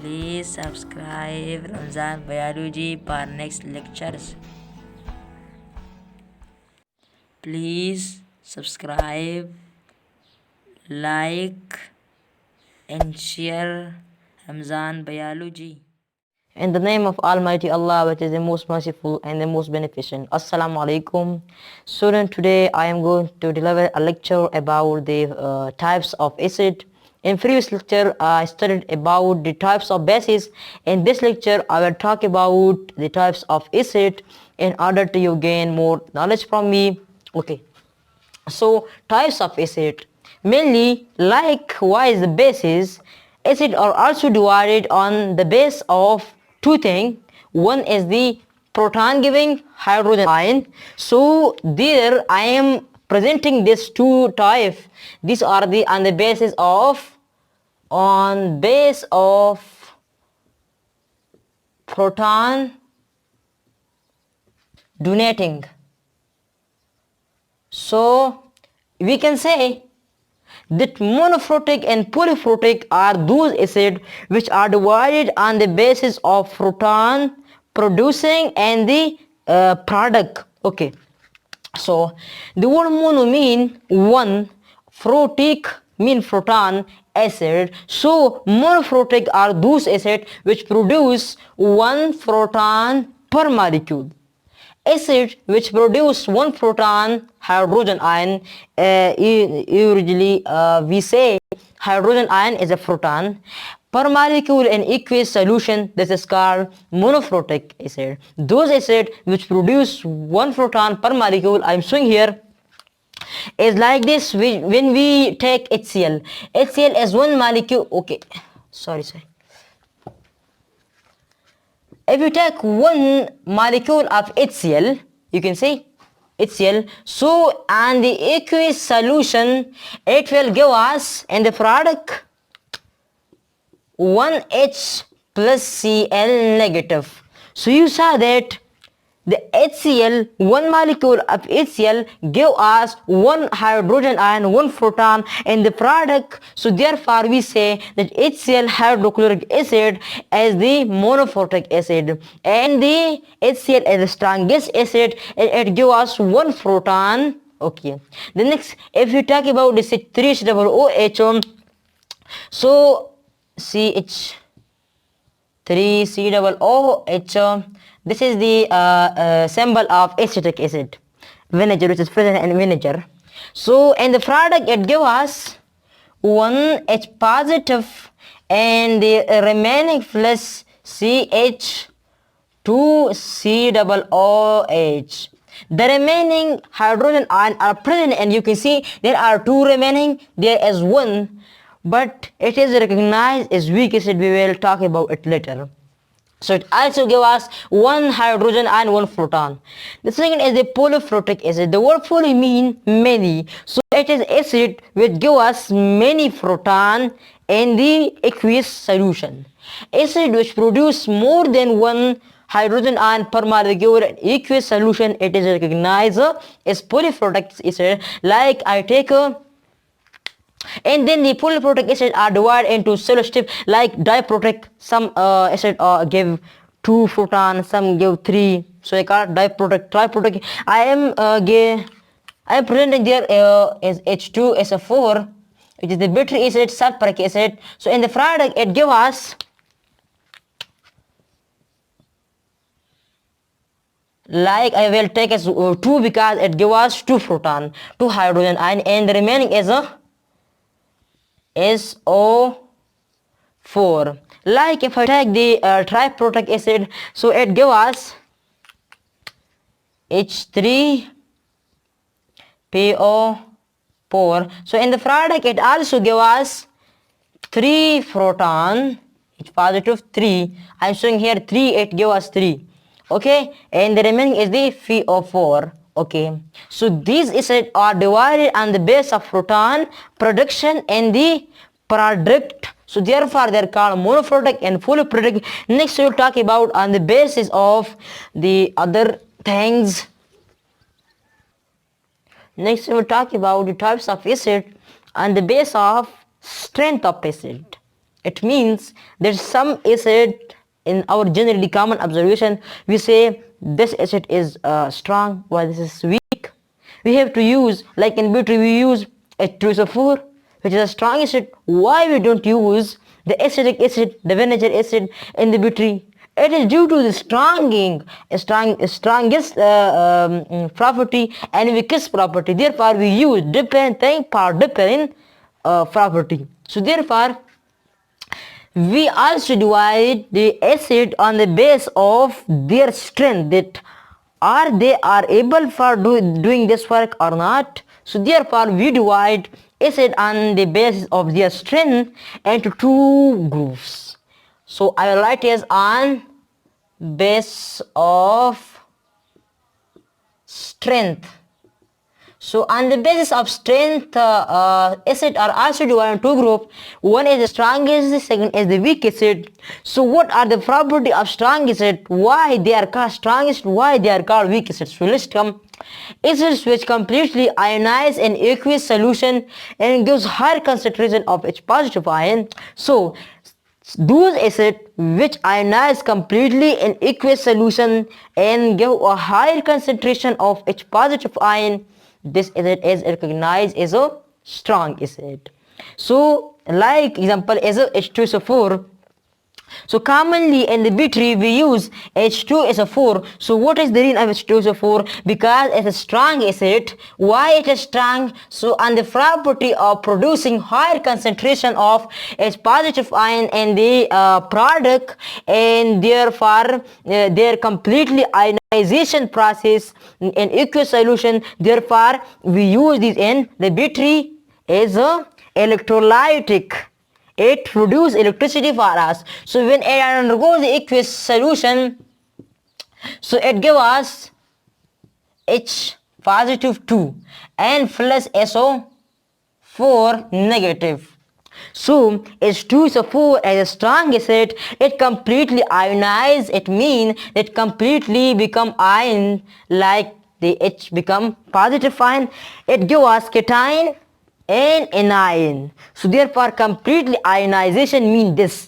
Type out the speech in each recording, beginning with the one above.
Please subscribe Ramzan Biology for next lectures. Please subscribe, like and share Ramzan Biology. In the name of Almighty Allah, which is the most merciful and the most beneficent. Assalamu alaikum. Student, today I am going to deliver a lecture about the types of acid. In previous lecture, I studied about the types of bases. In this lecture, I will talk about the types of acid in order to you gain more knowledge from me. Okay. So, types of acid. Mainly, likewise the bases, acid are also divided on the base of two things. One is the proton giving hydrogen ion. So there I am presenting these two types. These are the on the basis of proton donating. So we can say that monoprotic and polyprotic are those acids which are divided on the basis of proton producing and the product. Okay, so the word mono mean one, protic mean proton, acid. So monoprotic are those acids which produce one proton per molecule. Acid which produce one proton hydrogen ion, usually we say hydrogen ion is a proton per molecule in aqueous solution. This is called monoprotic acid. Those acids which produce one proton per molecule, I am showing here, is like this. When we take HCl is one molecule. Okay, sorry. If you take one molecule of HCl, you can say HCl, so and the aqueous solution, it will give us in the product 1H plus Cl negative. So you saw that the HCl, one molecule of HCl give us one hydrogen ion, one proton in the product. So therefore we say that HCl hydrochloric acid is the monoprotic acid, and the HCl is the strongest acid, it gives us one proton. Okay, the next, if you talk about the CH3COOH, so CH3COOH, this is the symbol of acetic acid, vinegar, which is present in vinegar. So in the product it gives us one H positive and the remaining plus CH2COOH. The remaining hydrogen ion are present, and you can see there are two remaining, there is one, but it is recognized as weak acid. We will talk about it later. So it also gives us one hydrogen and one proton. The second is the polyprotic acid. The word poly means many. So it is acid which gives us many proton in the aqueous solution. Acid which produce more than one hydrogen ion per molecule in aqueous solution, it is recognized as polyprotic acid. Like I take and then the polyprotic acid are divided into cellulose type, like diprotic. Some acid give 2 protons, some give 3. So I call it diprotic, triprotic. I am presenting there as H2SO4, which is the bitter acid, sulfuric acid. So in the product it gives us like I will take as 2 because it gives us 2 proton, 2 hydrogen ion, and the remaining is a SO4. Like if I take the triprotic acid, so it gives us H3PO4. So in the product it also gives us 3 proton, H positive 3. I am showing here 3, it gives us 3. Okay, and the remaining is the PO4. Okay, so these acids are divided on the base of proton production and the product. So therefore they are called monoprotic and polyprotic. Next we will talk about on the basis of the other things. Next we will talk about the types of acid on the base of strength of acid. It means there's some acid in our generally common observation. We say this acid is strong while this is weak. We have to use, like in battery we use H2SO4, which is a strong acid. Why we don't use the acetic acid, the vinegar acid in the battery? It is due to the strongest property and weakest property. Therefore, we use different thing for different property. So therefore, we also divide the acid on the base of their strength, that are they are able for doing this work or not. So therefore we divide acid on the basis of their strength into two groups. So I will write as on base of strength. So on the basis of strength, acid are also divided into two groups. One is the strong acid, second is the weak acid. So what are the property of strong acid? Why they are called strong acid? Why they are called weak acid? So let's come. Acids which completely ionize in aqueous solution and gives higher concentration of H positive ion. So those acids which ionize completely in aqueous solution and give a higher concentration of H positive ion, this acid is recognized as a strong acid. So like example as a H2SO4. So commonly in the battery we use H2SO4. So what is the reason of H2SO4? Because it's a strong acid. Why it is strong? So on the property of producing higher concentration of H positive ion in the product, and therefore their completely ionization process in aqueous solution. Therefore we use this in the battery as a electrolytic. It produces electricity for us. So when it undergoes the aqueous solution, so it gives us H positive 2 and plus SO4 negative. So H2SO4 as a strong acid, it completely ionizes. It means it completely become ion, like the H become positive ion. It gives us cation and anion. So therefore completely ionization means this,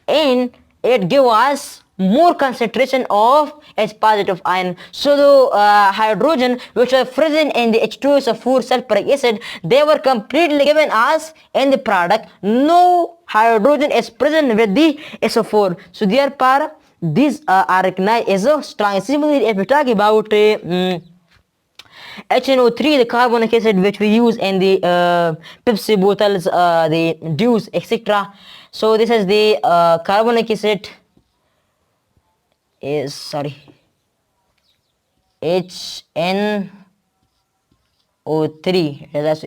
and it gives us more concentration of H positive ion. So the hydrogen which are present in the H2SO4 sulfuric acid, they were completely given us in the product. No hydrogen is present with the SO4. So therefore these are recognized as a strong. Similarly, if we talk about HNO3, the carbonic acid which we use in the Pepsi bottles, the juice, etc. So this is the carbonic acid is HNO3, that's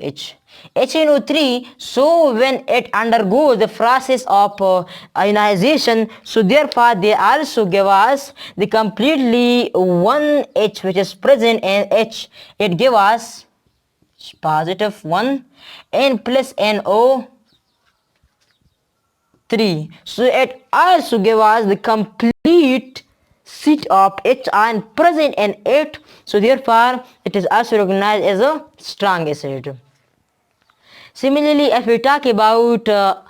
HNO3. So when it undergoes the process of ionization, so therefore they also give us the completely one H which is present in H. It gives us positive 1 and plus NO3. So it also gives us the complete set of H ion present in it. So therefore it is also recognized as a strong acid. Similarly, if we talk about the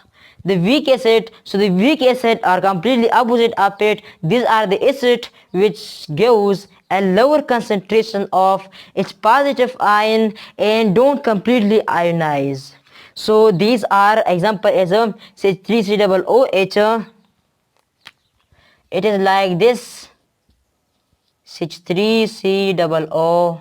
weak acid, so the weak acid are completely opposite of it. These are the acid which gives a lower concentration of H positive ion and don't completely ionize. So these are example as a CH3COOH. It is like this, CH3COOH.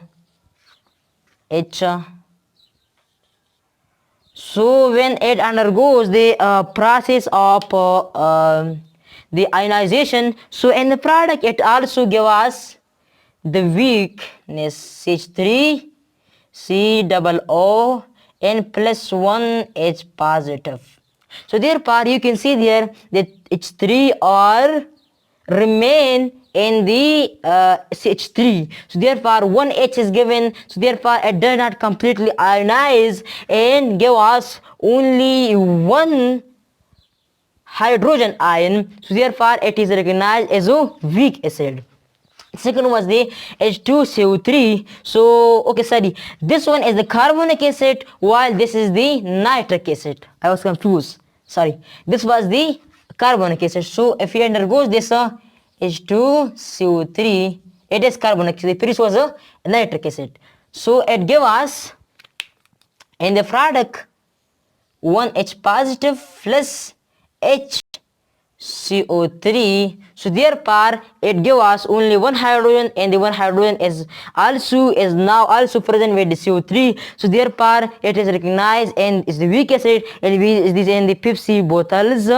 So when it undergoes the process of the ionization, so in the product it also gives us the weakness H3COO and plus 1 H positive. So therefore you can see there that H3 or remain in the CH3. So therefore 1 H is given. So therefore it does not completely ionize and give us only one hydrogen ion. So therefore it is recognized as a weak acid. Second was the H2CO3. So okay, this one is the carbonic acid while this is the nitric acid. I was confused. sorry, this was the carbonic acid. So if it undergoes this H2CO3, it is carbonic acid. The previous was a nitric acid. So it gives us in the product 1H positive plus HCO3. So therefore it gives us only one hydrogen, and the one hydrogen is now also present with the CO3. So therefore it is recognized and is the weak acid, and it is in the Pepsi bottles,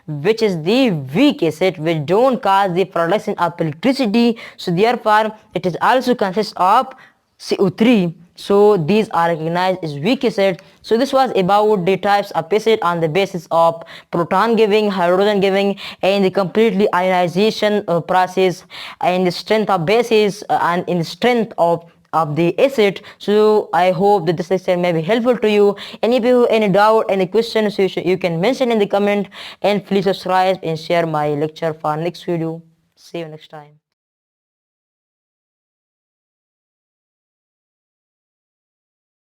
which is the weak acid which don't cause the production of electricity. So therefore it is also consists of CO3. So these are recognized as weak acid. So this was about the types of acid on the basis of proton giving, hydrogen giving, and the completely ionization process, and the strength of bases, and in the strength of the acid. So I hope that this lecture may be helpful to you, and if you have any doubt, any questions, you can mention in the comment, and please subscribe and share my lecture for next video. See you next time.